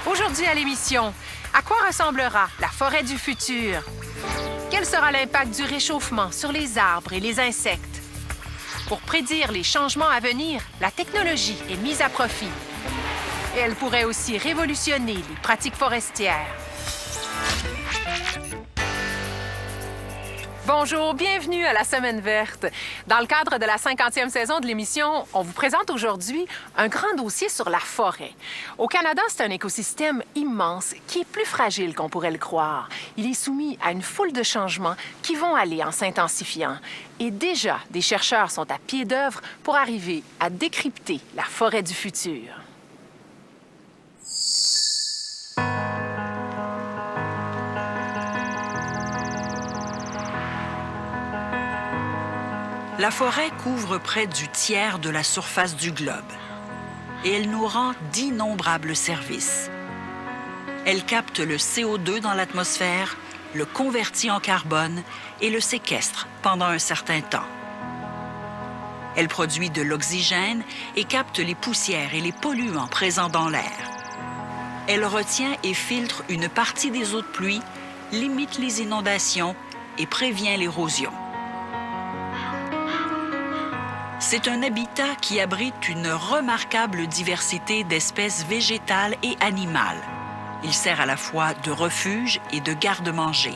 Aujourd'hui à l'émission, à quoi ressemblera la forêt du futur? Quel sera l'impact du réchauffement sur les arbres et les insectes? Pour prédire les changements à venir, la technologie est mise à profit. Et elle pourrait aussi révolutionner les pratiques forestières. Bonjour, bienvenue à la Semaine verte. Dans le cadre de la 50e saison de l'émission, on vous présente aujourd'hui un grand dossier sur la forêt. Au Canada, c'est un écosystème immense qui est plus fragile qu'on pourrait le croire. Il est soumis à une foule de changements qui vont aller en s'intensifiant. Et déjà, des chercheurs sont à pied d'œuvre pour arriver à décrypter la forêt du futur. La forêt couvre près du tiers de la surface du globe et elle nous rend d'innombrables services. Elle capte le CO2 dans l'atmosphère, le convertit en carbone et le séquestre pendant un certain temps. Elle produit de l'oxygène et capte les poussières et les polluants présents dans l'air. Elle retient et filtre une partie des eaux de pluie, limite les inondations et prévient l'érosion. C'est un habitat qui abrite une remarquable diversité d'espèces végétales et animales. Il sert à la fois de refuge et de garde-manger.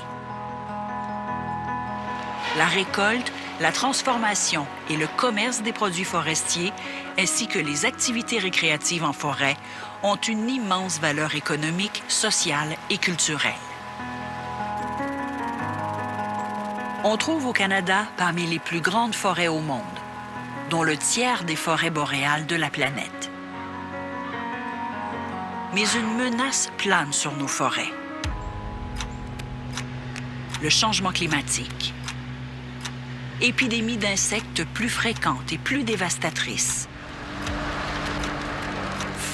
La récolte, la transformation et le commerce des produits forestiers, ainsi que les activités récréatives en forêt, ont une immense valeur économique, sociale et culturelle. On trouve au Canada parmi les plus grandes forêts au monde, dont le tiers des forêts boréales de la planète. Mais une menace plane sur nos forêts. Le changement climatique. Épidémies d'insectes plus fréquentes et plus dévastatrices.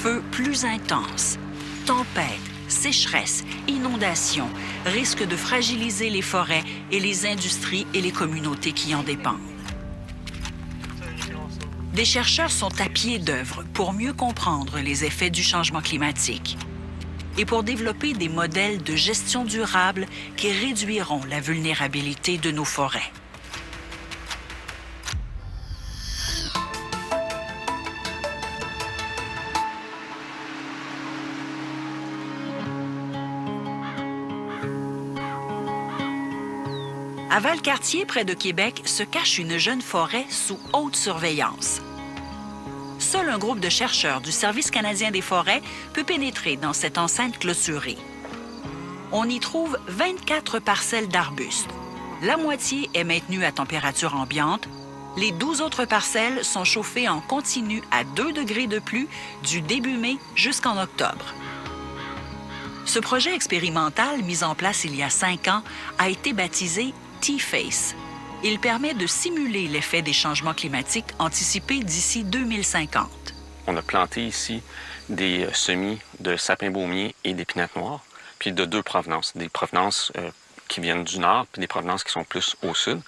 Feux plus intenses. Tempêtes, sécheresses, inondations risquent de fragiliser les forêts et les industries et les communautés qui en dépendent. Des chercheurs sont à pied d'œuvre pour mieux comprendre les effets du changement climatique et pour développer des modèles de gestion durable qui réduiront la vulnérabilité de nos forêts. À Valcartier, près de Québec, se cache une jeune forêt sous haute surveillance. Seul un groupe de chercheurs du Service canadien des forêts peut pénétrer dans cette enceinte clôturée. On y trouve 24 parcelles d'arbustes. La moitié est maintenue à température ambiante. Les 12 autres parcelles sont chauffées en continu à 2 degrés de plus du début mai jusqu'en octobre. Ce projet expérimental, mis en place il y a 5 ans, a été baptisé T-Face. Il permet de simuler l'effet des changements climatiques anticipés d'ici 2050. On a planté ici des semis de sapins baumiers et d'épinettes noires, puis de 2 provenances. Des provenances qui viennent du nord, puis des provenances qui sont plus au sud.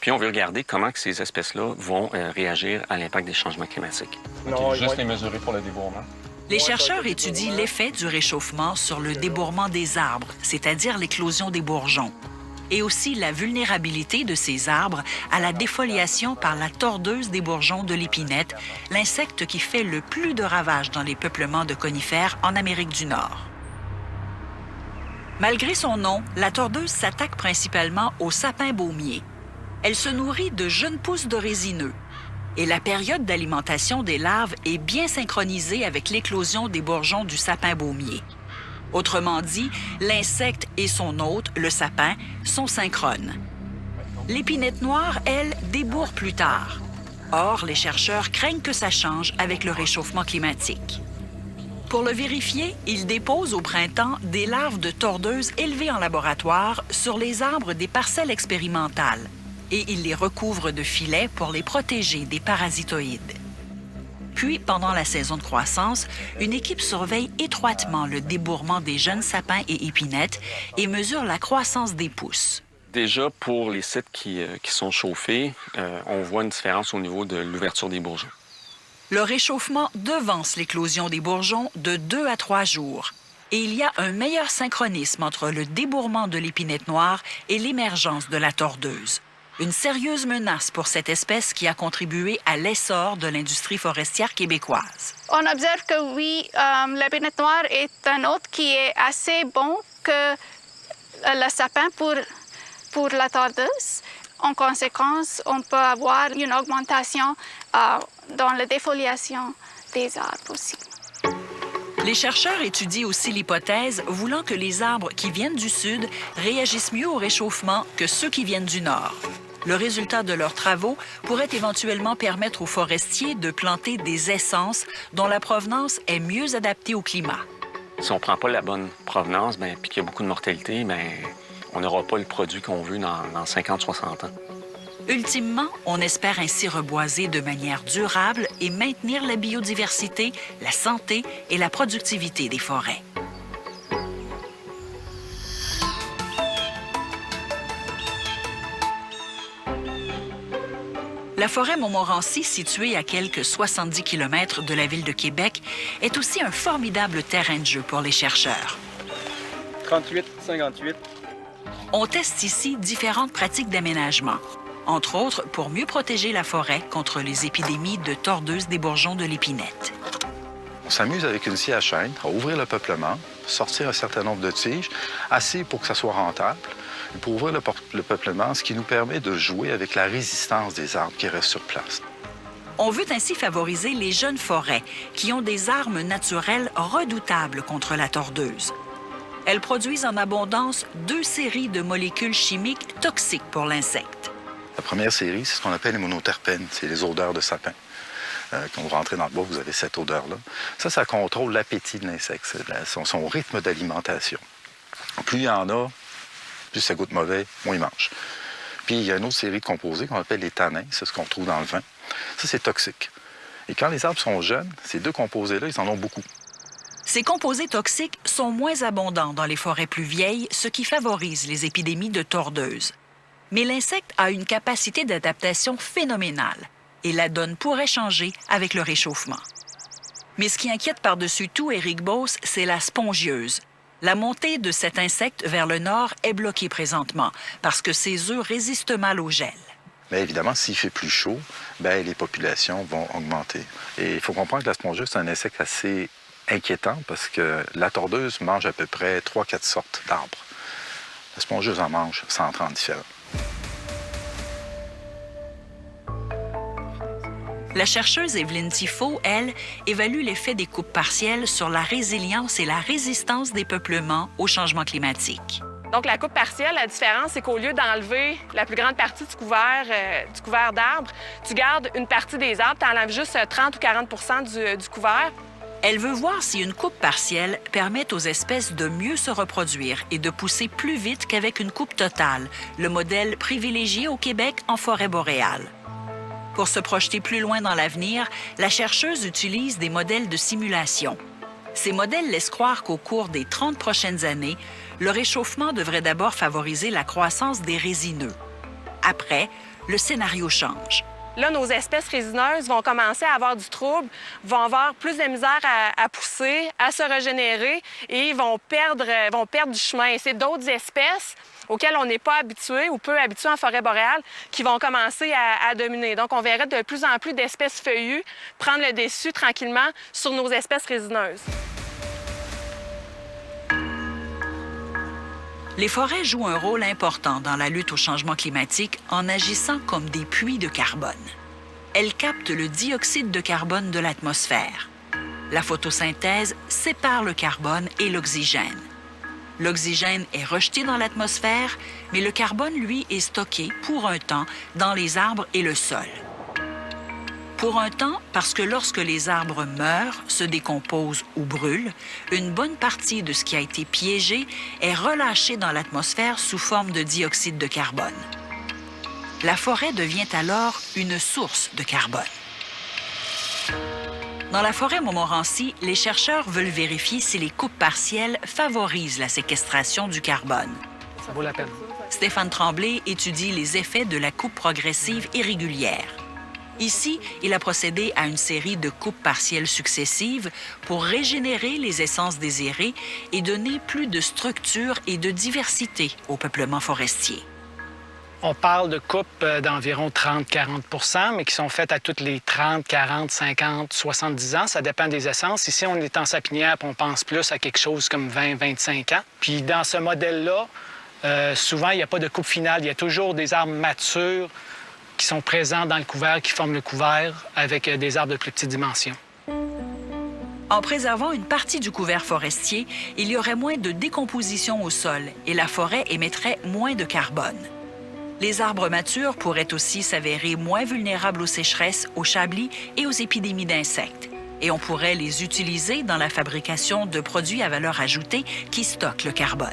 Puis on veut regarder comment que ces espèces-là vont réagir à l'impact des changements climatiques. Non, juste les mesurer pour le débourrement. Les chercheurs étudient l'effet du réchauffement sur le débourrement des arbres, c'est-à-dire l'éclosion des bourgeons, et aussi la vulnérabilité de ces arbres à la défoliation par la tordeuse des bourgeons de l'épinette, l'insecte qui fait le plus de ravages dans les peuplements de conifères en Amérique du Nord. Malgré son nom, la tordeuse s'attaque principalement aux sapins baumiers. Elle se nourrit de jeunes pousses de résineux, et la période d'alimentation des larves est bien synchronisée avec l'éclosion des bourgeons du sapin baumier. Autrement dit, l'insecte et son hôte, le sapin, sont synchrones. L'épinette noire, elle, débourre plus tard. Or, les chercheurs craignent que ça change avec le réchauffement climatique. Pour le vérifier, ils déposent au printemps des larves de tordeuses élevées en laboratoire sur les arbres des parcelles expérimentales et ils les recouvrent de filets pour les protéger des parasitoïdes. Puis, pendant la saison de croissance, une équipe surveille étroitement le débourrement des jeunes sapins et épinettes et mesure la croissance des pousses. Déjà, pour les sites qui sont chauffés, on voit une différence au niveau de l'ouverture des bourgeons. Le réchauffement devance l'éclosion des bourgeons de 2 à 3 jours et il y a un meilleur synchronisme entre le débourrement de l'épinette noire et l'émergence de la tordeuse. Une sérieuse menace pour cette espèce qui a contribué à l'essor de l'industrie forestière québécoise. On observe que oui, l'épinette noire est un hôte qui est assez bon que le sapin pour la tordeuse. En conséquence, on peut avoir une augmentation dans la défoliation des arbres aussi. Les chercheurs étudient aussi l'hypothèse voulant que les arbres qui viennent du sud réagissent mieux au réchauffement que ceux qui viennent du nord. Le résultat de leurs travaux pourrait éventuellement permettre aux forestiers de planter des essences dont la provenance est mieux adaptée au climat. Si on ne prend pas la bonne provenance, puis qu'il y a beaucoup de mortalité, on n'aura pas le produit qu'on veut dans 50-60 ans. Ultimement, on espère ainsi reboiser de manière durable et maintenir la biodiversité, la santé et la productivité des forêts. La forêt Montmorency, située à quelques 70 km de la ville de Québec, est aussi un formidable terrain de jeu pour les chercheurs. 38, 58. On teste ici différentes pratiques d'aménagement, entre autres pour mieux protéger la forêt contre les épidémies de tordeuses des bourgeons de l'épinette. On s'amuse avec une scie à chaîne à ouvrir le peuplement, sortir un certain nombre de tiges, assez pour que ça soit rentable, et pour ouvrir le peuplement, ce qui nous permet de jouer avec la résistance des arbres qui restent sur place. On veut ainsi favoriser les jeunes forêts qui ont des armes naturelles redoutables contre la tordeuse. Elles produisent en abondance 2 séries de molécules chimiques toxiques pour l'insecte. La première série, c'est ce qu'on appelle les monoterpènes, c'est les odeurs de sapin. Quand vous rentrez dans le bois, vous avez cette odeur-là. Ça contrôle l'appétit de l'insecte, son rythme d'alimentation. Plus il y en a, plus ça goûte mauvais, moins il mange. Puis il y a une autre série de composés qu'on appelle les tanins, c'est ce qu'on trouve dans le vin. Ça, c'est toxique. Et quand les arbres sont jeunes, ces 2 composés-là, ils en ont beaucoup. Ces composés toxiques sont moins abondants dans les forêts plus vieilles, ce qui favorise les épidémies de tordeuses. Mais l'insecte a une capacité d'adaptation phénoménale et la donne pourrait changer avec le réchauffement. Mais ce qui inquiète par-dessus tout Éric Beauce, c'est la spongieuse. La montée de cet insecte vers le nord est bloquée présentement parce que ses œufs résistent mal au gel. Bien évidemment, s'il fait plus chaud, les populations vont augmenter. Et il faut comprendre que la spongieuse, c'est un insecte assez inquiétant parce que la tordeuse mange à peu près 3-4 sortes d'arbres. La spongieuse en mange 130 différents. La chercheuse Evelyne Tifo, elle, évalue l'effet des coupes partielles sur la résilience et la résistance des peuplements au changement climatique. Donc, la coupe partielle, la différence, c'est qu'au lieu d'enlever la plus grande partie du couvert d'arbres, tu gardes une partie des arbres, tu enlèves juste 30 ou 40 du couvert. Elle veut voir si une coupe partielle permet aux espèces de mieux se reproduire et de pousser plus vite qu'avec une coupe totale, le modèle privilégié au Québec en forêt boréale. Pour se projeter plus loin dans l'avenir, la chercheuse utilise des modèles de simulation. Ces modèles laissent croire qu'au cours des 30 prochaines années, le réchauffement devrait d'abord favoriser la croissance des résineux. Après, le scénario change. Là, nos espèces résineuses vont commencer à avoir du trouble, vont avoir plus de misère à pousser, à se régénérer et vont perdre du chemin. Et c'est d'autres espèces auxquelles on n'est pas habitué ou peu habitué en forêt boréale qui vont commencer à dominer. Donc, on verrait de plus en plus d'espèces feuillues prendre le dessus tranquillement sur nos espèces résineuses. Les forêts jouent un rôle important dans la lutte au changement climatique en agissant comme des puits de carbone. Elles captent le dioxyde de carbone de l'atmosphère. La photosynthèse sépare le carbone et l'oxygène. L'oxygène est rejeté dans l'atmosphère, mais le carbone, lui, est stocké pour un temps dans les arbres et le sol. Pour un temps, parce que lorsque les arbres meurent, se décomposent ou brûlent, une bonne partie de ce qui a été piégé est relâché dans l'atmosphère sous forme de dioxyde de carbone. La forêt devient alors une source de carbone. Dans la forêt Montmorency, les chercheurs veulent vérifier si les coupes partielles favorisent la séquestration du carbone. Ça vaut la peine. Stéphane Tremblay étudie les effets de la coupe progressive et régulière. Ici, il a procédé à une série de coupes partielles successives pour régénérer les essences désirées et donner plus de structure et de diversité au peuplement forestier. On parle de coupes d'environ 30-40 mais qui sont faites à toutes les 30, 40, 50, 70 ans. Ça dépend des essences. Ici, on est en sapinière, puis on pense plus à quelque chose comme 20-25 ans. Puis dans ce modèle-là, souvent, il n'y a pas de coupe finale. Il y a toujours des arbres matures qui sont présents dans le couvert, qui forment le couvert avec des arbres de plus petite dimension. En préservant une partie du couvert forestier, il y aurait moins de décomposition au sol et la forêt émettrait moins de carbone. Les arbres matures pourraient aussi s'avérer moins vulnérables aux sécheresses, aux chablis et aux épidémies d'insectes. Et on pourrait les utiliser dans la fabrication de produits à valeur ajoutée qui stockent le carbone.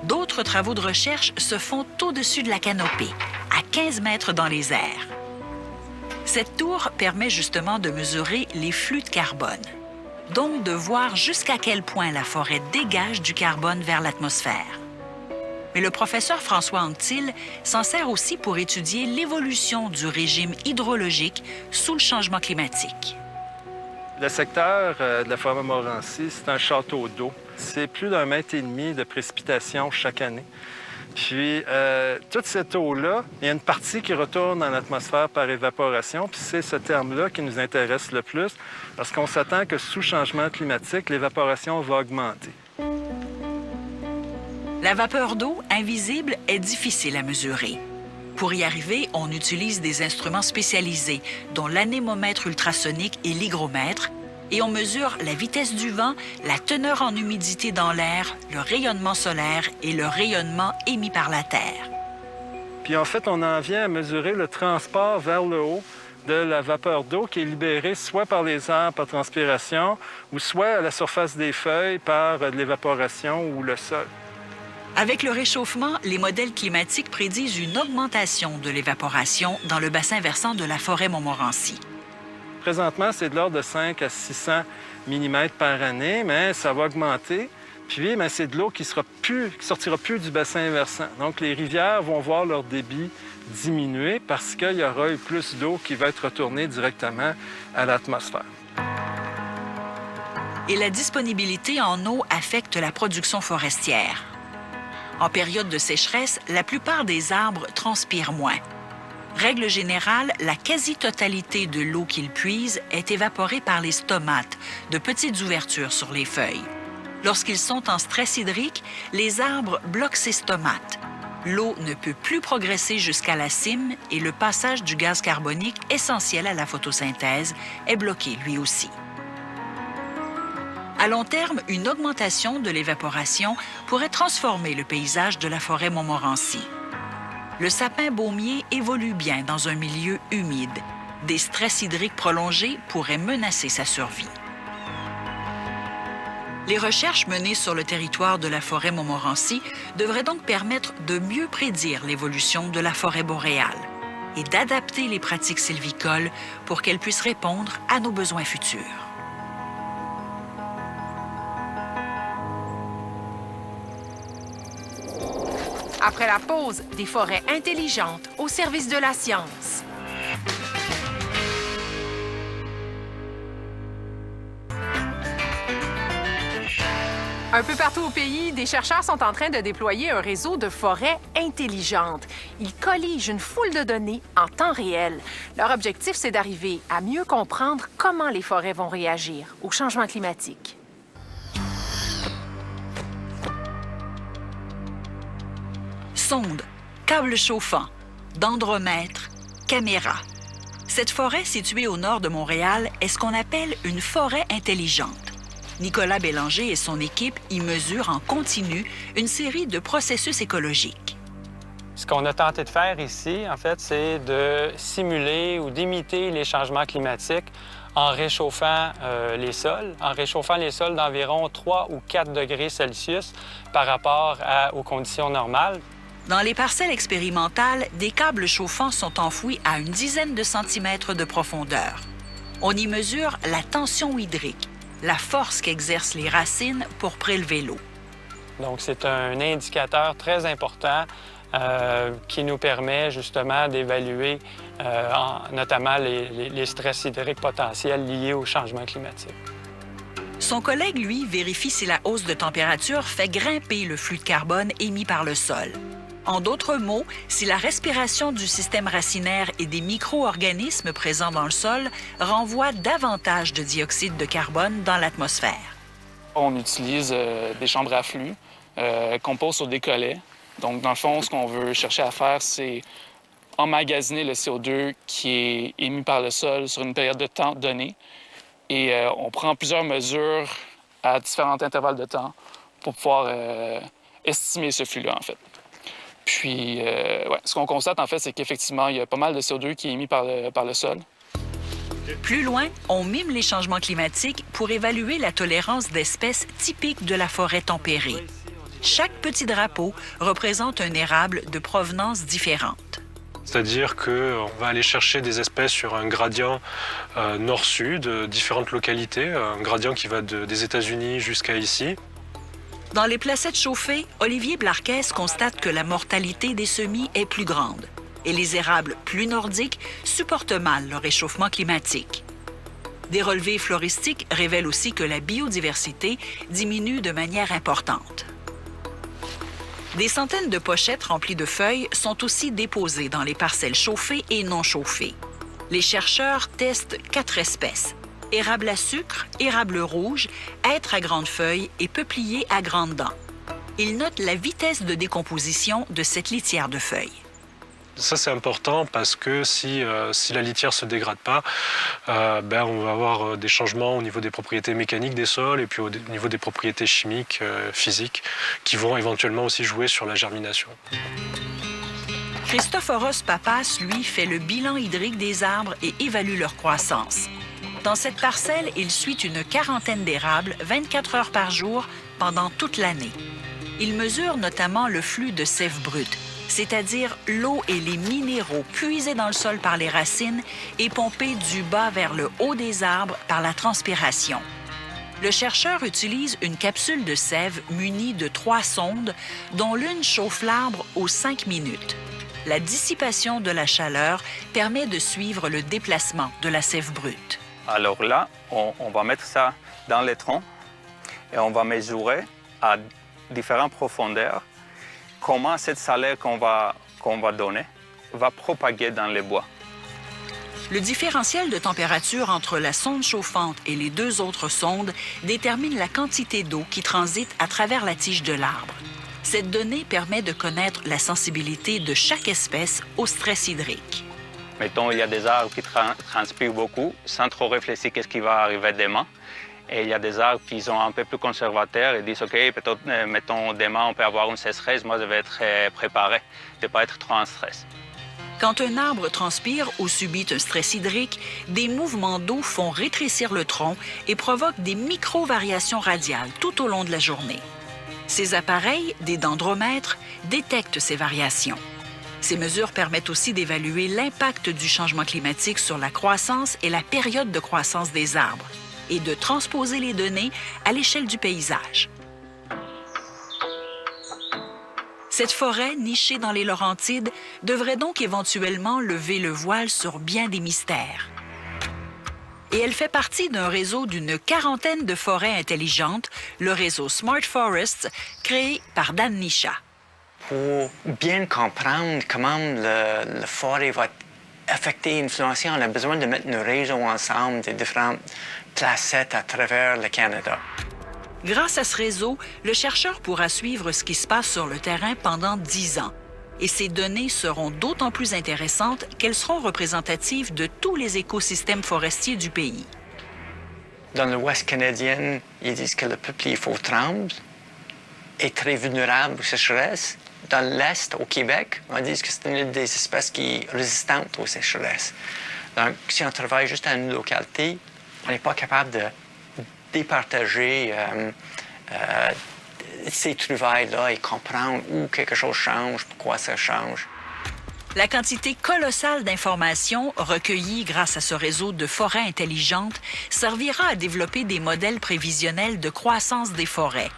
D'autres travaux de recherche se font au-dessus de la canopée, à 15 mètres dans les airs. Cette tour permet justement de mesurer les flux de carbone, donc de voir jusqu'à quel point la forêt dégage du carbone vers l'atmosphère. Mais le professeur François Anctil s'en sert aussi pour étudier l'évolution du régime hydrologique sous le changement climatique. Le secteur de la forêt Montmorency, c'est un château d'eau. C'est plus d'1,5 mètre de précipitations chaque année. Puis, toute cette eau-là, il y a une partie qui retourne dans l'atmosphère par évaporation, puis c'est ce terme-là qui nous intéresse le plus, parce qu'on s'attend que sous changement climatique, l'évaporation va augmenter. La vapeur d'eau, invisible, est difficile à mesurer. Pour y arriver, on utilise des instruments spécialisés, dont l'anémomètre ultrasonique et l'hygromètre, et on mesure la vitesse du vent, la teneur en humidité dans l'air, le rayonnement solaire et le rayonnement émis par la Terre. Puis en fait, on en vient à mesurer le transport vers le haut de la vapeur d'eau qui est libérée soit par les arbres par transpiration ou soit à la surface des feuilles par de l'évaporation ou le sol. Avec le réchauffement, les modèles climatiques prédisent une augmentation de l'évaporation dans le bassin versant de la forêt Montmorency. Présentement, c'est de l'ordre de 5 à 600 mm par année, mais ça va augmenter. Puis, c'est de l'eau qui sortira plus du bassin versant. Donc, les rivières vont voir leur débit diminuer parce qu'il y aura eu plus d'eau qui va être retournée directement à l'atmosphère. Et la disponibilité en eau affecte la production forestière. En période de sécheresse, la plupart des arbres transpirent moins. Règle générale, la quasi-totalité de l'eau qu'ils puisent est évaporée par les stomates, de petites ouvertures sur les feuilles. Lorsqu'ils sont en stress hydrique, les arbres bloquent ces stomates. L'eau ne peut plus progresser jusqu'à la cime et le passage du gaz carbonique, essentiel à la photosynthèse, est bloqué lui aussi. À long terme, une augmentation de l'évaporation pourrait transformer le paysage de la forêt Montmorency. Le sapin baumier évolue bien dans un milieu humide. Des stress hydriques prolongés pourraient menacer sa survie. Les recherches menées sur le territoire de la forêt Montmorency devraient donc permettre de mieux prédire l'évolution de la forêt boréale et d'adapter les pratiques sylvicoles pour qu'elles puissent répondre à nos besoins futurs. Après la pause, des forêts intelligentes au service de la science. Un peu partout au pays, des chercheurs sont en train de déployer un réseau de forêts intelligentes. Ils colligent une foule de données en temps réel. Leur objectif, c'est d'arriver à mieux comprendre comment les forêts vont réagir au changement climatique. Sondes, câbles chauffants, dendromètres, caméras. Cette forêt située au nord de Montréal est ce qu'on appelle une forêt intelligente. Nicolas Bélanger et son équipe y mesurent en continu une série de processus écologiques. Ce qu'on a tenté de faire ici, en fait, c'est de simuler ou d'imiter les changements climatiques en réchauffant les sols d'environ 3 ou 4 degrés Celsius par rapport aux conditions normales. Dans les parcelles expérimentales, des câbles chauffants sont enfouis à une dizaine de centimètres de profondeur. On y mesure la tension hydrique, la force qu'exercent les racines pour prélever l'eau. Donc, c'est un indicateur très important qui nous permet justement d'évaluer notamment les stress hydriques potentiels liés au changement climatique. Son collègue, lui, vérifie si la hausse de température fait grimper le flux de carbone émis par le sol. En d'autres mots, si la respiration du système racinaire et des micro-organismes présents dans le sol renvoie davantage de dioxyde de carbone dans l'atmosphère. On utilise des chambres à flux qu'on pose sur des collets. Donc, dans le fond, ce qu'on veut chercher à faire, c'est emmagasiner le CO2 qui est émis par le sol sur une période de temps donnée. Et on prend plusieurs mesures à différents intervalles de temps pour pouvoir estimer ce flux-là, en fait. Puis, ce qu'on constate, en fait, c'est qu'effectivement, il y a pas mal de CO2 qui est émis par le sol. Plus loin, on mime les changements climatiques pour évaluer la tolérance d'espèces typiques de la forêt tempérée. Chaque petit drapeau représente un érable de provenance différente. C'est-à-dire qu'on va aller chercher des espèces sur un gradient nord-sud, différentes localités, un gradient qui va des États-Unis jusqu'à ici. Dans les placettes chauffées, Olivier Blarquez constate que la mortalité des semis est plus grande et les érables plus nordiques supportent mal le réchauffement climatique. Des relevés floristiques révèlent aussi que la biodiversité diminue de manière importante. Des centaines de pochettes remplies de feuilles sont aussi déposées dans les parcelles chauffées et non chauffées. Les chercheurs testent 4 espèces: érable à sucre, érable rouge, hêtre à grandes feuilles et peuplier à grandes dents. Ils notent la vitesse de décomposition de cette litière de feuilles. Ça, c'est important parce que si la litière ne se dégrade pas, on va avoir des changements au niveau des propriétés mécaniques des sols et puis au niveau des propriétés chimiques, physiques, qui vont éventuellement aussi jouer sur la germination. Christophoros Papas, lui, fait le bilan hydrique des arbres et évalue leur croissance. Dans cette parcelle, il suit une quarantaine d'érables 24 heures par jour pendant toute l'année. Il mesure notamment le flux de sève brute, c'est-à-dire l'eau et les minéraux puisés dans le sol par les racines et pompés du bas vers le haut des arbres par la transpiration. Le chercheur utilise une capsule de sève munie de 3 sondes, dont l'une chauffe l'arbre aux 5 minutes. La dissipation de la chaleur permet de suivre le déplacement de la sève brute. Alors là, on va mettre ça dans les troncs et on va mesurer à différentes profondeurs comment cette chaleur qu'on va donner va propager dans les bois. Le différentiel de température entre la sonde chauffante et les 2 autres sondes détermine la quantité d'eau qui transite à travers la tige de l'arbre. Cette donnée permet de connaître la sensibilité de chaque espèce au stress hydrique. Mettons, il y a des arbres qui transpirent beaucoup sans trop réfléchir qu'est-ce qui va arriver demain. Et il y a des arbres qui sont un peu plus conservateurs et disent, OK, peut-être, mettons, demain, on peut avoir une sécheresse, moi, je vais être préparé, de ne pas être trop en stress. Quand un arbre transpire ou subit un stress hydrique, des mouvements d'eau font rétrécir le tronc et provoquent des micro-variations radiales tout au long de la journée. Ces appareils, des dendromètres, détectent ces variations. Ces mesures permettent aussi d'évaluer l'impact du changement climatique sur la croissance et la période de croissance des arbres et de transposer les données à l'échelle du paysage. Cette forêt, nichée dans les Laurentides, devrait donc éventuellement lever le voile sur bien des mystères. Et elle fait partie d'un réseau d'une quarantaine de forêts intelligentes, le réseau Smart Forests, créé par Dan Nisha. Pour bien comprendre comment la forêt va affecter et influencer, on a besoin de mettre nos réseaux ensemble de différentes placettes à travers le Canada. Grâce à ce réseau, le chercheur pourra suivre ce qui se passe sur le terrain pendant 10 ans. Et ces données seront d'autant plus intéressantes qu'elles seront représentatives de tous les écosystèmes forestiers du pays. Dans l'Ouest canadien, ils disent que le peuplier faux-tremble est très vulnérable aux sécheresses. Dans l'Est, au Québec, on dit que c'est une des espèces qui est résistante aux sécheresses. Donc, si on travaille juste à une localité, on n'est pas capable de départager ces trouvailles-là et comprendre où quelque chose change, pourquoi ça change. La quantité colossale d'informations recueillies grâce à ce réseau de forêts intelligentes servira à développer des modèles prévisionnels de croissance des forêts.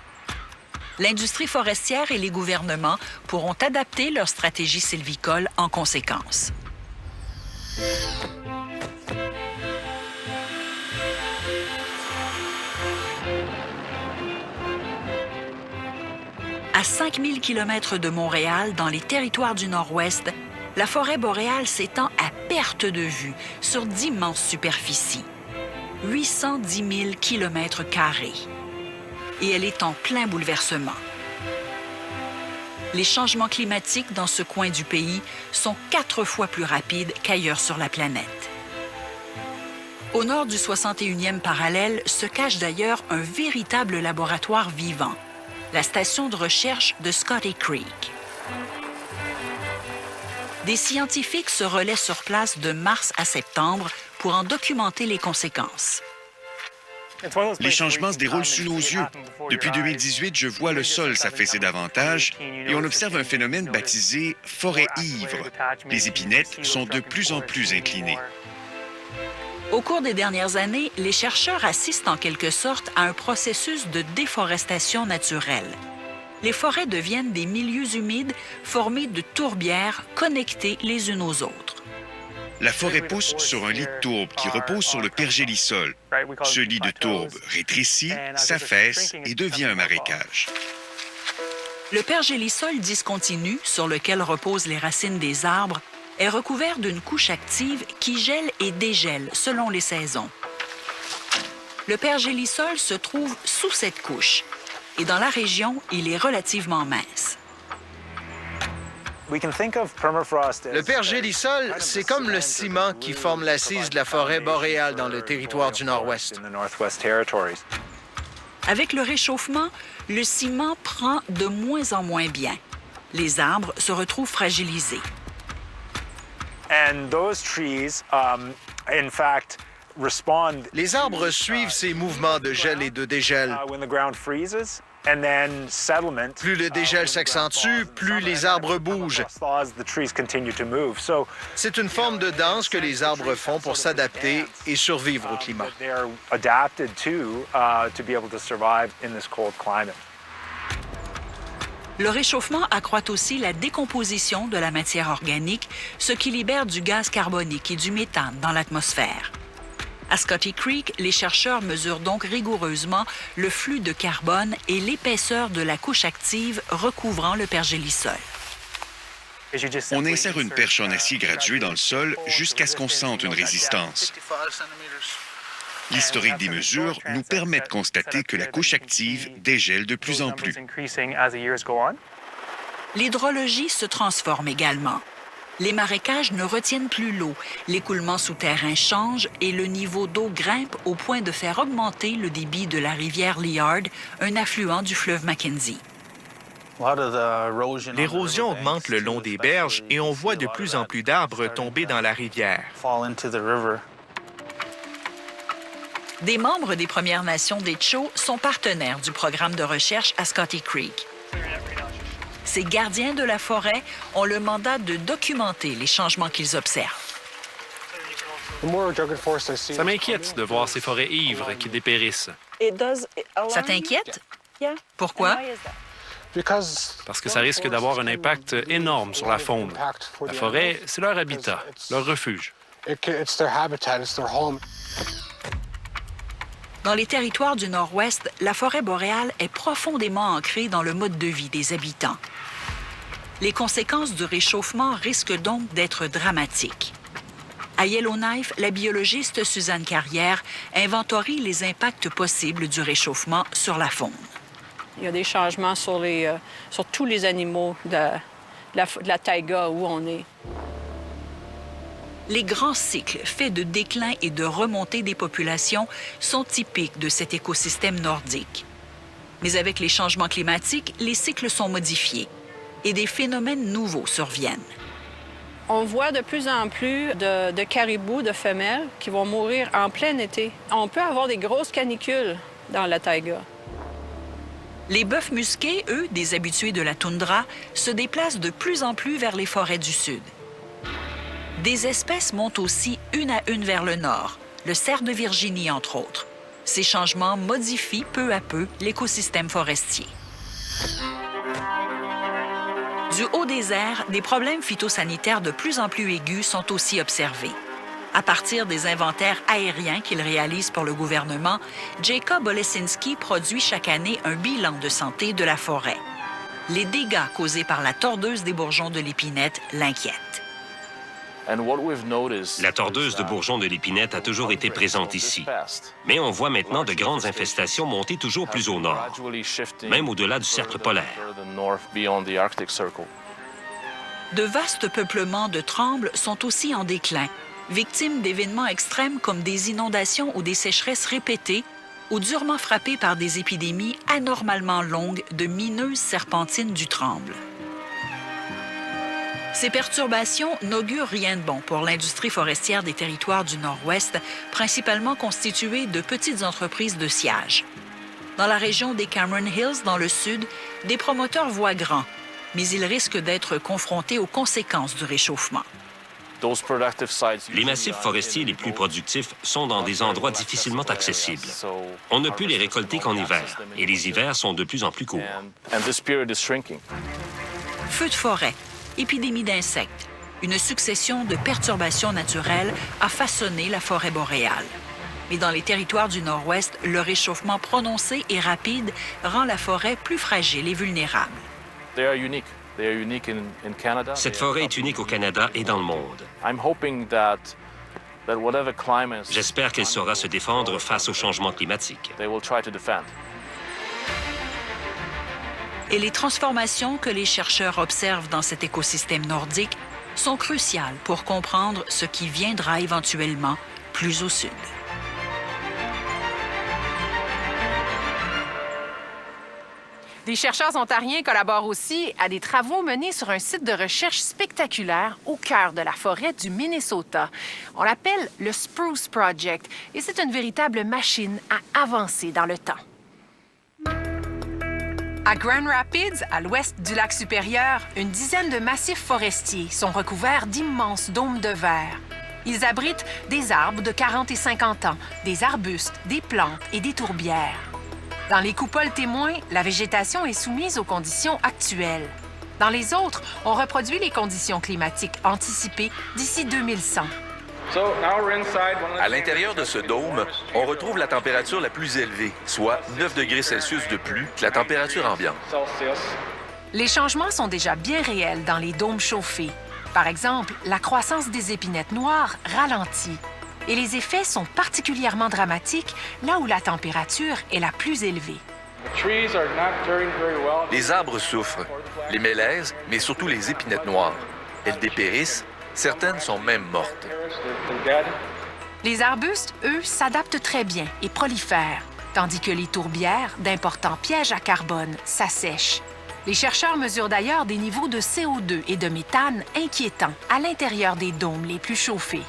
L'industrie forestière et les gouvernements pourront adapter leur stratégie sylvicole en conséquence. À 5000 km de Montréal, dans les territoires du Nord-Ouest, la forêt boréale s'étend à perte de vue sur d'immenses superficies. 810 000 km². Et elle est en plein bouleversement. Les changements climatiques dans ce coin du pays sont 4 fois plus rapides qu'ailleurs sur la planète. Au nord du 61e parallèle se cache d'ailleurs un véritable laboratoire vivant, la station de recherche de Scotty Creek. Des scientifiques se relaient sur place de mars à septembre pour en documenter les conséquences. Les changements se déroulent sous nos yeux. Depuis 2018, je vois le sol s'affaisser davantage et on observe un phénomène baptisé forêt ivre. Les épinettes sont de plus en plus inclinées. Au cours des dernières années, les chercheurs assistent en quelque sorte à un processus de déforestation naturelle. Les forêts deviennent des milieux humides formés de tourbières connectées les unes aux autres. La forêt pousse sur un lit de tourbe qui repose sur le pergélisol. Ce lit de tourbe rétrécit, s'affaisse et devient un marécage. Le pergélisol discontinu, sur lequel reposent les racines des arbres, est recouvert d'une couche active qui gèle et dégèle selon les saisons. Le pergélisol se trouve sous cette couche et dans la région, il est relativement mince. Le pergélisol, c'est comme le ciment qui forme l'assise de la forêt boréale dans le territoire du Nord-Ouest. Avec le réchauffement, le ciment prend de moins en moins bien. Les arbres se retrouvent fragilisés. Les arbres suivent ces mouvements de gel et de dégel. Plus le dégel s'accentue, plus les arbres bougent. C'est une forme de danse que les arbres font pour s'adapter et survivre au climat. Le réchauffement accroît aussi la décomposition de la matière organique, ce qui libère du gaz carbonique et du méthane dans l'atmosphère. À Scotty Creek, les chercheurs mesurent donc rigoureusement le flux de carbone et l'épaisseur de la couche active recouvrant le pergélisol. On insère une perche en acier graduée dans le sol jusqu'à ce qu'on sente une résistance. L'historique des mesures nous permet de constater que la couche active dégèle de plus en plus. L'hydrologie se transforme également. Les marécages ne retiennent plus l'eau, l'écoulement souterrain change et le niveau d'eau grimpe au point de faire augmenter le débit de la rivière Liard, un affluent du fleuve Mackenzie. L'érosion augmente le long des berges et on voit de plus en plus d'arbres tomber dans la rivière. Des membres des Premières Nations des Tchou sont partenaires du programme de recherche à Scotty Creek. Ces gardiens de la forêt ont le mandat de documenter les changements qu'ils observent. Ça m'inquiète de voir ces forêts ivres qui dépérissent. Ça t'inquiète? Pourquoi? Parce que ça risque d'avoir un impact énorme sur la faune. La forêt, c'est leur habitat, leur refuge. Dans les territoires du Nord-Ouest, la forêt boréale est profondément ancrée dans le mode de vie des habitants. Les conséquences du réchauffement risquent donc d'être dramatiques. À Yellowknife, la biologiste Suzanne Carrière inventorie les impacts possibles du réchauffement sur la faune. Il y a des changements sur tous les animaux de la taïga où on est. Les grands cycles faits de déclin et de remontée des populations sont typiques de cet écosystème nordique. Mais avec les changements climatiques, les cycles sont modifiés et des phénomènes nouveaux surviennent. On voit de plus en plus de caribous, de femelles, qui vont mourir en plein été. On peut avoir des grosses canicules dans la taïga. Les bœufs musqués, eux, des habitués de la toundra, se déplacent de plus en plus vers les forêts du sud. Des espèces montent aussi une à une vers le nord, le cerf de Virginie entre autres. Ces changements modifient peu à peu l'écosystème forestier. Du haut des airs, des problèmes phytosanitaires de plus en plus aigus sont aussi observés. À partir des inventaires aériens qu'il réalise pour le gouvernement, Jacob Olesinski produit chaque année un bilan de santé de la forêt. Les dégâts causés par la tordeuse des bourgeons de l'épinette l'inquiètent. La tordeuse de bourgeons de l'épinette a toujours été présente ici, mais on voit maintenant de grandes infestations monter toujours plus au nord, même au-delà du cercle polaire. De vastes peuplements de trembles sont aussi en déclin, victimes d'événements extrêmes comme des inondations ou des sécheresses répétées, ou durement frappés par des épidémies anormalement longues de mineuses serpentines du tremble. Ces perturbations n'augurent rien de bon pour l'industrie forestière des territoires du Nord-Ouest, principalement constituée de petites entreprises de sciage. Dans la région des Cameron Hills, dans le sud, des promoteurs voient grand, mais ils risquent d'être confrontés aux conséquences du réchauffement. Les massifs forestiers les plus productifs sont dans des endroits difficilement accessibles. On ne peut les récolter qu'en hiver, et les hivers sont de plus en plus courts. Feux de forêt, épidémie d'insectes, une succession de perturbations naturelles a façonné la forêt boréale. Mais dans les territoires du Nord-Ouest, le réchauffement prononcé et rapide rend la forêt plus fragile et vulnérable. Cette forêt est unique au Canada et dans le monde. J'espère qu'elle saura se défendre face au changement climatique. Et les transformations que les chercheurs observent dans cet écosystème nordique sont cruciales pour comprendre ce qui viendra éventuellement plus au sud. Des chercheurs ontariens collaborent aussi à des travaux menés sur un site de recherche spectaculaire au cœur de la forêt du Minnesota. On l'appelle le Spruce Project et c'est une véritable machine à avancer dans le temps. À Grand Rapids, à l'ouest du lac supérieur, une dizaine de massifs forestiers sont recouverts d'immenses dômes de verre. Ils abritent des arbres de 40 et 50 ans, des arbustes, des plantes et des tourbières. Dans les coupoles témoins, la végétation est soumise aux conditions actuelles. Dans les autres, on reproduit les conditions climatiques anticipées d'ici 2100. À l'intérieur de ce dôme, on retrouve la température la plus élevée, soit 9 degrés Celsius de plus que la température ambiante. Les changements sont déjà bien réels dans les dômes chauffés. Par exemple, la croissance des épinettes noires ralentit. Et les effets sont particulièrement dramatiques là où la température est la plus élevée. Les arbres souffrent, les mélèzes, mais surtout les épinettes noires. Elles dépérissent, certaines sont même mortes. Les arbustes, eux, s'adaptent très bien et prolifèrent, tandis que les tourbières, d'importants pièges à carbone, s'assèchent. Les chercheurs mesurent d'ailleurs des niveaux de CO2 et de méthane inquiétants à l'intérieur des dômes les plus chauffés.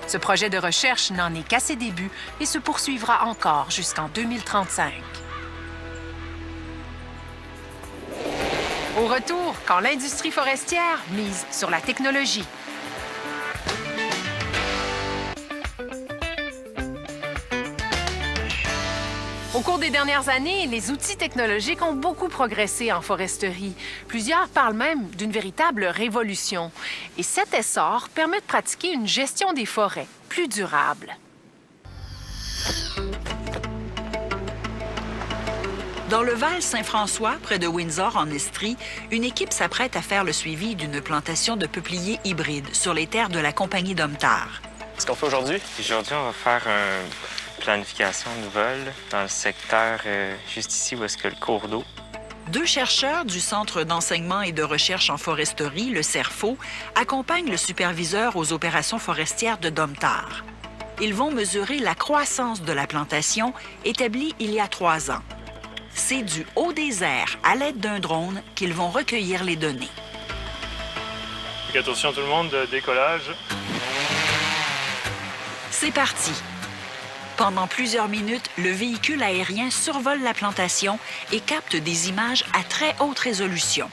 Ce projet de recherche n'en est qu'à ses débuts et se poursuivra encore jusqu'en 2035. Au retour, quand l'industrie forestière mise sur la technologie. Au cours des dernières années, les outils technologiques ont beaucoup progressé en foresterie. Plusieurs parlent même d'une véritable révolution. Et cet essor permet de pratiquer une gestion des forêts plus durable. Dans le Val Saint-François, près de Windsor, en Estrie, une équipe s'apprête à faire le suivi d'une plantation de peupliers hybrides sur les terres de la compagnie Domtar. Ce qu'on fait aujourd'hui? Aujourd'hui, on va faire une planification nouvelle dans le secteur juste ici où est-ce que le cours d'eau. Deux chercheurs du Centre d'enseignement et de recherche en foresterie, le CERFO, accompagnent le superviseur aux opérations forestières de Domtar. Ils vont mesurer la croissance de la plantation établie il y a 3 ans. C'est du haut des airs, à l'aide d'un drone, qu'ils vont recueillir les données. Attention tout le monde, décollage. C'est parti. Pendant plusieurs minutes, le véhicule aérien survole la plantation et capte des images à très haute résolution.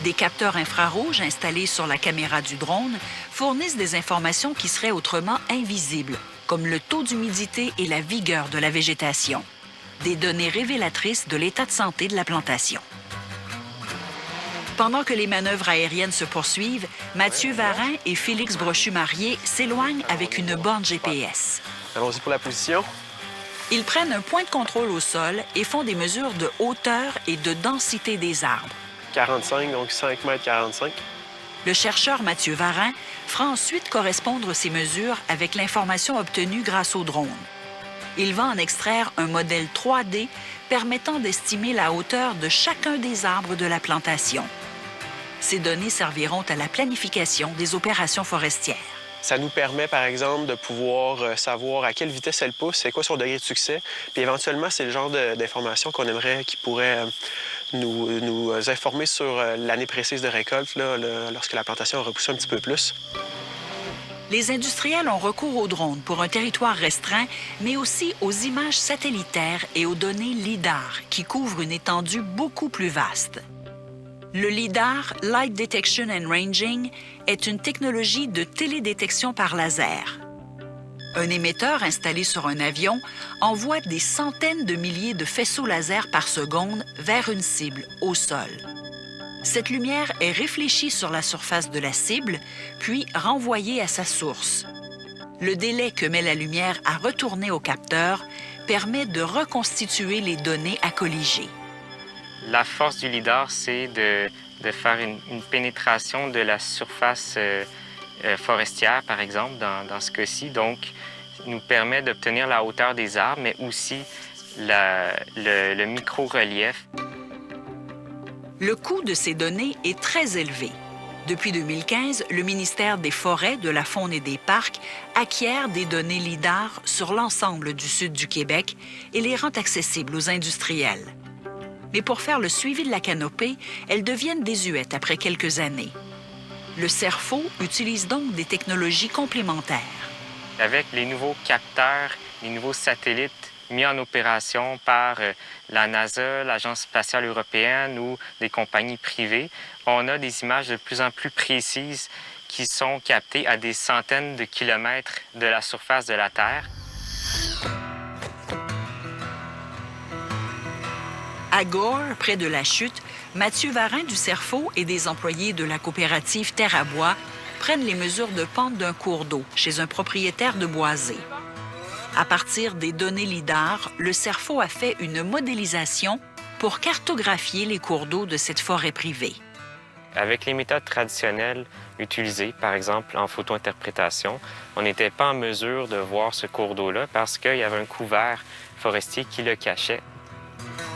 Des capteurs infrarouges installés sur la caméra du drone fournissent des informations qui seraient autrement invisibles, comme le taux d'humidité et la vigueur de la végétation. Des données révélatrices de l'état de santé de la plantation. Pendant que les manœuvres aériennes se poursuivent, Mathieu Varin et Félix Brochu-Marié s'éloignent avec une borne GPS. Allons-y pour la position. Ils prennent un point de contrôle au sol et font des mesures de hauteur et de densité des arbres. 45, donc 5 mètres 45. Le chercheur Mathieu Varin fera ensuite correspondre ces mesures avec l'information obtenue grâce au drone. Il va en extraire un modèle 3D permettant d'estimer la hauteur de chacun des arbres de la plantation. Ces données serviront à la planification des opérations forestières. Ça nous permet, par exemple, de pouvoir savoir à quelle vitesse elle pousse, c'est quoi son degré de succès. Puis éventuellement, c'est le genre d'informations qu'on aimerait qui pourrait nous informer sur l'année précise de récolte, là, lorsque la plantation a repoussé un petit peu plus. Les industriels ont recours aux drones pour un territoire restreint, mais aussi aux images satellitaires et aux données LIDAR, qui couvrent une étendue beaucoup plus vaste. Le LIDAR, Light Detection and Ranging, est une technologie de télédétection par laser. Un émetteur installé sur un avion envoie des centaines de milliers de faisceaux laser par seconde vers une cible au sol. Cette lumière est réfléchie sur la surface de la cible, puis renvoyée à sa source. Le délai que met la lumière à retourner au capteur permet de reconstituer les données à colliger. La force du LIDAR, c'est de faire une pénétration de la surface forestière, par exemple, dans ce cas-ci. Donc, nous permet d'obtenir la hauteur des arbres, mais aussi le micro-relief. Le coût de ces données est très élevé. Depuis 2015, le ministère des Forêts, de la Faune et des Parcs acquiert des données LIDAR sur l'ensemble du sud du Québec et les rend accessibles aux industriels. Mais pour faire le suivi de la canopée, elles deviennent désuètes après quelques années. Le CERFO utilise donc des technologies complémentaires. Avec les nouveaux capteurs, les nouveaux satellites mis en opération par la NASA, l'Agence spatiale européenne ou des compagnies privées, on a des images de plus en plus précises qui sont captées à des centaines de kilomètres de la surface de la Terre. À Gore, près de la chute, Mathieu Varin du CERFO et des employés de la coopérative Terre à bois prennent les mesures de pente d'un cours d'eau chez un propriétaire de boisé. À partir des données LIDAR, le CERFO a fait une modélisation pour cartographier les cours d'eau de cette forêt privée. Avec les méthodes traditionnelles utilisées, par exemple en photo-interprétation, on n'était pas en mesure de voir ce cours d'eau-là parce qu'il y avait un couvert forestier qui le cachait.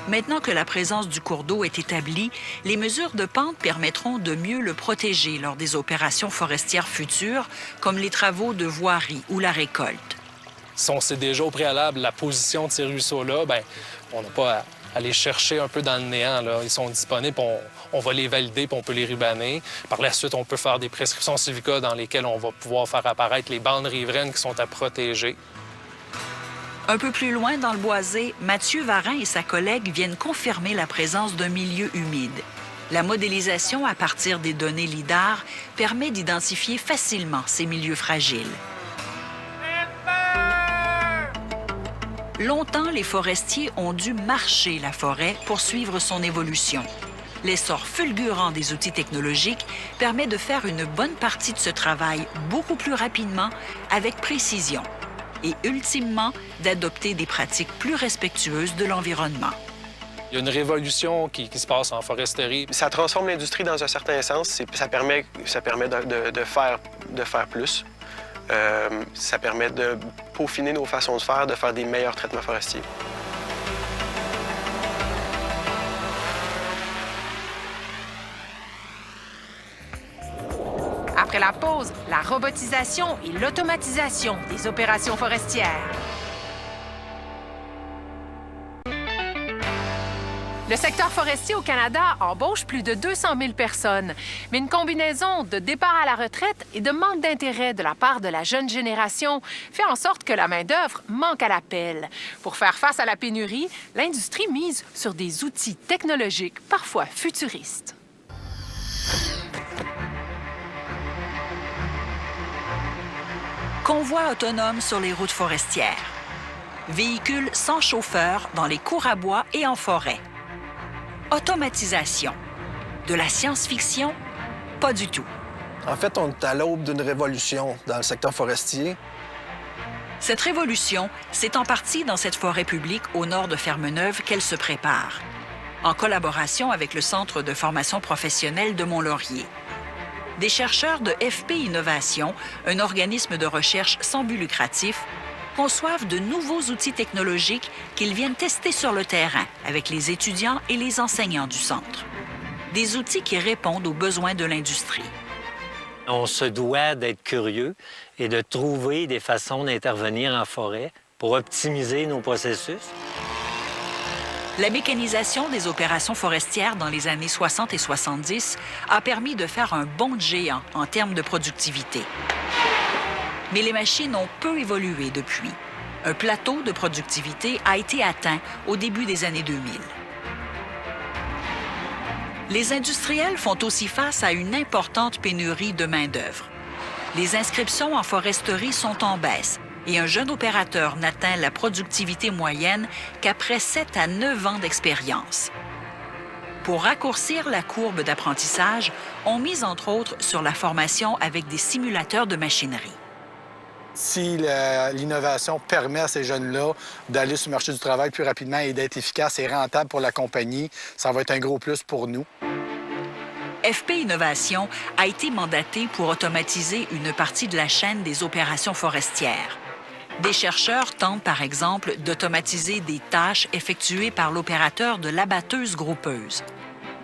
Maintenant que la présence du cours d'eau est établie, les mesures de pente permettront de mieux le protéger lors des opérations forestières futures, comme les travaux de voirie ou la récolte. Si on sait déjà au préalable la position de ces ruisseaux-là, bien, on n'a pas à les chercher un peu dans le néant, là. Ils sont disponibles, on va les valider, puis on peut les rubaner. Par la suite, on peut faire des prescriptions Civica dans lesquelles on va pouvoir faire apparaître les bandes riveraines qui sont à protéger. Un peu plus loin dans le boisé, Mathieu Varin et sa collègue viennent confirmer la présence d'un milieu humide. La modélisation à partir des données LIDAR permet d'identifier facilement ces milieux fragiles. Longtemps, les forestiers ont dû marcher la forêt pour suivre son évolution. L'essor fulgurant des outils technologiques permet de faire une bonne partie de ce travail beaucoup plus rapidement, avec précision, et ultimement d'adopter des pratiques plus respectueuses de l'environnement. Il y a une révolution qui se passe en foresterie. Ça transforme l'industrie dans un certain sens. Ça permet de faire plus. Ça permet de peaufiner nos façons de faire des meilleurs traitements forestiers. Après la pause, la robotisation et l'automatisation des opérations forestières. Le secteur forestier au Canada embauche plus de 200 000 personnes, mais une combinaison de départ à la retraite et de manque d'intérêt de la part de la jeune génération fait en sorte que la main-d'œuvre manque à l'appel. Pour faire face à la pénurie, l'industrie mise sur des outils technologiques parfois futuristes. Convoi autonome sur les routes forestières. Véhicules sans chauffeur dans les cours à bois et en forêt. Automatisation. De la science-fiction? Pas du tout. En fait, on est à l'aube d'une révolution dans le secteur forestier. Cette révolution, c'est en partie dans cette forêt publique au nord de Fermeneuve qu'elle se prépare, en collaboration avec le Centre de formation professionnelle de Mont-Laurier. Des chercheurs de FP Innovation, un organisme de recherche sans but lucratif, conçoivent de nouveaux outils technologiques qu'ils viennent tester sur le terrain avec les étudiants et les enseignants du centre. Des outils qui répondent aux besoins de l'industrie. On se doit d'être curieux et de trouver des façons d'intervenir en forêt pour optimiser nos processus. La mécanisation des opérations forestières dans les années 60 et 70 a permis de faire un bond de géant en termes de productivité. Mais les machines ont peu évolué depuis. Un plateau de productivité a été atteint au début des années 2000. Les industriels font aussi face à une importante pénurie de main-d'œuvre. Les inscriptions en foresterie sont en baisse et un jeune opérateur n'atteint la productivité moyenne qu'après 7 à 9 ans d'expérience. Pour raccourcir la courbe d'apprentissage, on mise entre autres sur la formation avec des simulateurs de machinerie. Si l'innovation permet à ces jeunes-là d'aller sur le marché du travail plus rapidement et d'être efficace et rentable pour la compagnie, ça va être un gros plus pour nous. FP Innovation a été mandaté pour automatiser une partie de la chaîne des opérations forestières. Des chercheurs tentent, par exemple, d'automatiser des tâches effectuées par l'opérateur de l'abatteuse-groupeuse.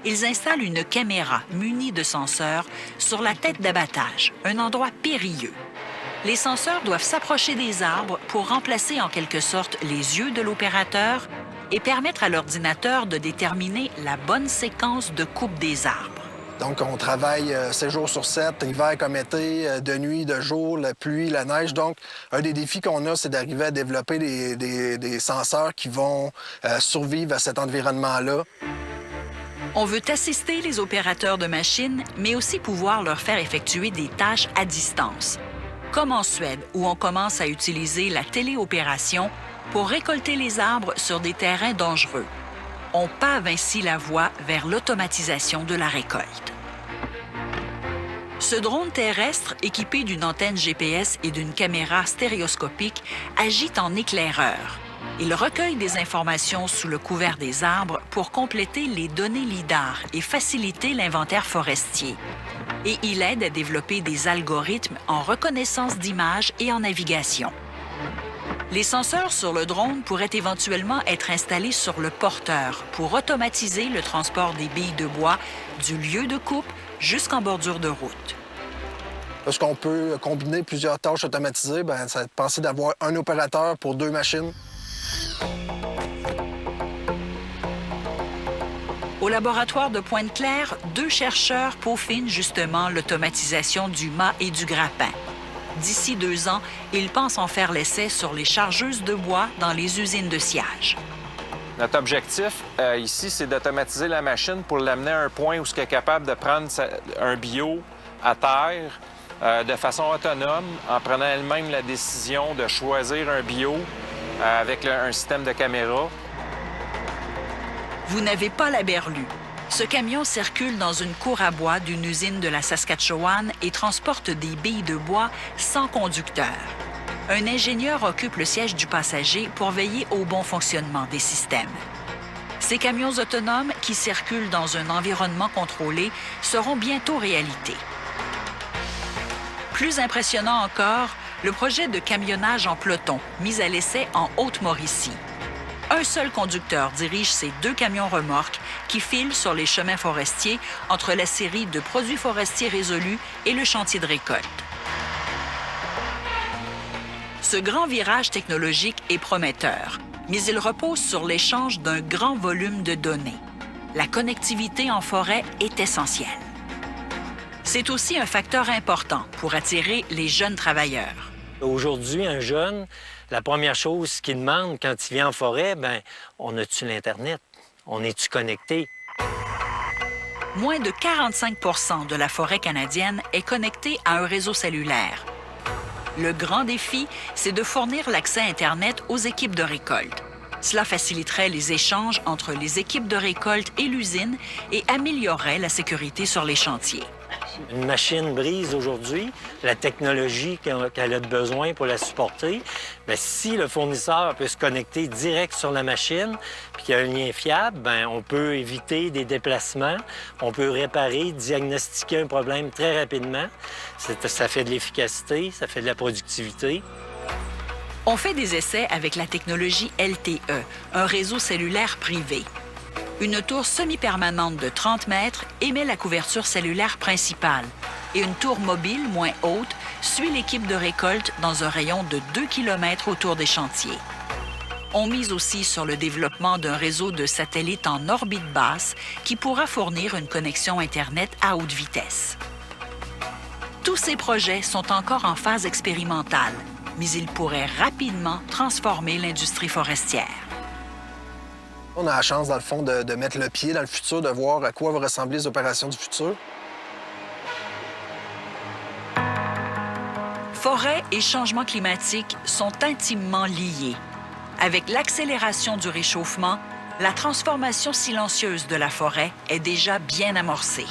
Ils installent une caméra munie de senseurs sur la tête d'abattage, un endroit périlleux. Les senseurs doivent s'approcher des arbres pour remplacer en quelque sorte les yeux de l'opérateur et permettre à l'ordinateur de déterminer la bonne séquence de coupe des arbres. Donc, on travaille 7 jours sur 7, hiver comme été, de nuit, de jour, la pluie, la neige. Donc, un des défis qu'on a, c'est d'arriver à développer des senseurs qui vont survivre à cet environnement-là. On veut assister les opérateurs de machines, mais aussi pouvoir leur faire effectuer des tâches à distance. Comme en Suède, où on commence à utiliser la téléopération pour récolter les arbres sur des terrains dangereux. On pave ainsi la voie vers l'automatisation de la récolte. Ce drone terrestre, équipé d'une antenne GPS et d'une caméra stéréoscopique, agit en éclaireur. Il recueille des informations sous le couvert des arbres pour compléter les données LIDAR et faciliter l'inventaire forestier. Et il aide à développer des algorithmes en reconnaissance d'images et en navigation. Les senseurs sur le drone pourraient éventuellement être installés sur le porteur pour automatiser le transport des billes de bois du lieu de coupe jusqu'en bordure de route. Lorsqu'on peut combiner plusieurs tâches automatisées, ça va être pensé d'avoir un opérateur pour 2 machines. Au laboratoire de Pointe-Claire, 2 chercheurs peaufinent justement l'automatisation du mât et du grappin. D'ici 2 ans, ils pensent en faire l'essai sur les chargeuses de bois dans les usines de sciage. Notre objectif ici, c'est d'automatiser la machine pour l'amener à un point où elle est capable de prendre un bio à terre de façon autonome, en prenant elle-même la décision de choisir un bio avec un système de caméra. Vous n'avez pas la berlue. Ce camion circule dans une cour à bois d'une usine de la Saskatchewan et transporte des billes de bois sans conducteur. Un ingénieur occupe le siège du passager pour veiller au bon fonctionnement des systèmes. Ces camions autonomes qui circulent dans un environnement contrôlé seront bientôt réalité. Plus impressionnant encore, le projet de camionnage en peloton, mis à l'essai en Haute-Mauricie. Un seul conducteur dirige ces 2 camions remorques qui filent sur les chemins forestiers entre la série de produits forestiers résolus et le chantier de récolte. Ce grand virage technologique est prometteur, mais il repose sur l'échange d'un grand volume de données. La connectivité en forêt est essentielle. C'est aussi un facteur important pour attirer les jeunes travailleurs. Aujourd'hui, un jeune, la première chose qu'il demande quand il vient en forêt, on a-tu l'Internet? On est-tu connecté? Moins de 45 de la forêt canadienne est connectée à un réseau cellulaire. Le grand défi, c'est de fournir l'accès Internet aux équipes de récolte. Cela faciliterait les échanges entre les équipes de récolte et l'usine et améliorerait la sécurité sur les chantiers. Une machine brise aujourd'hui, la technologie qu'elle a besoin pour la supporter, bien, si le fournisseur peut se connecter direct sur la machine puis qu'il y a un lien fiable, bien, on peut éviter des déplacements, on peut réparer, diagnostiquer un problème très rapidement. Ça fait de l'efficacité, ça fait de la productivité. On fait des essais avec la technologie LTE, un réseau cellulaire privé. Une tour semi-permanente de 30 mètres émet la couverture cellulaire principale et une tour mobile moins haute suit l'équipe de récolte dans un rayon de 2 km autour des chantiers. On mise aussi sur le développement d'un réseau de satellites en orbite basse qui pourra fournir une connexion Internet à haute vitesse. Tous ces projets sont encore en phase expérimentale, mais ils pourraient rapidement transformer l'industrie forestière. On a la chance, dans le fond, de mettre le pied dans le futur, de voir à quoi vont ressembler les opérations du futur. Forêt et changement climatique sont intimement liés. Avec l'accélération du réchauffement, la transformation silencieuse de la forêt est déjà bien amorcée.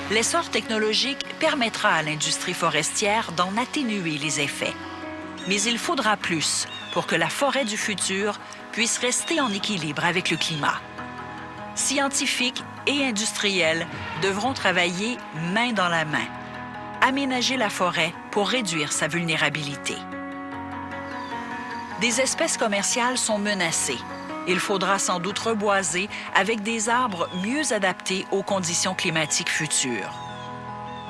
L'essor technologique permettra à l'industrie forestière d'en atténuer les effets. Mais il faudra plus pour que la forêt du futur puisse rester en équilibre avec le climat. Scientifiques et industriels devront travailler main dans la main, aménager la forêt pour réduire sa vulnérabilité. Des espèces commerciales sont menacées. Il faudra sans doute reboiser avec des arbres mieux adaptés aux conditions climatiques futures.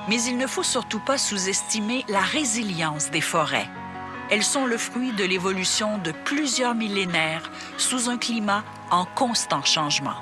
Mais il ne faut surtout pas sous-estimer la résilience des forêts. Elles sont le fruit de l'évolution de plusieurs millénaires sous un climat en constant changement.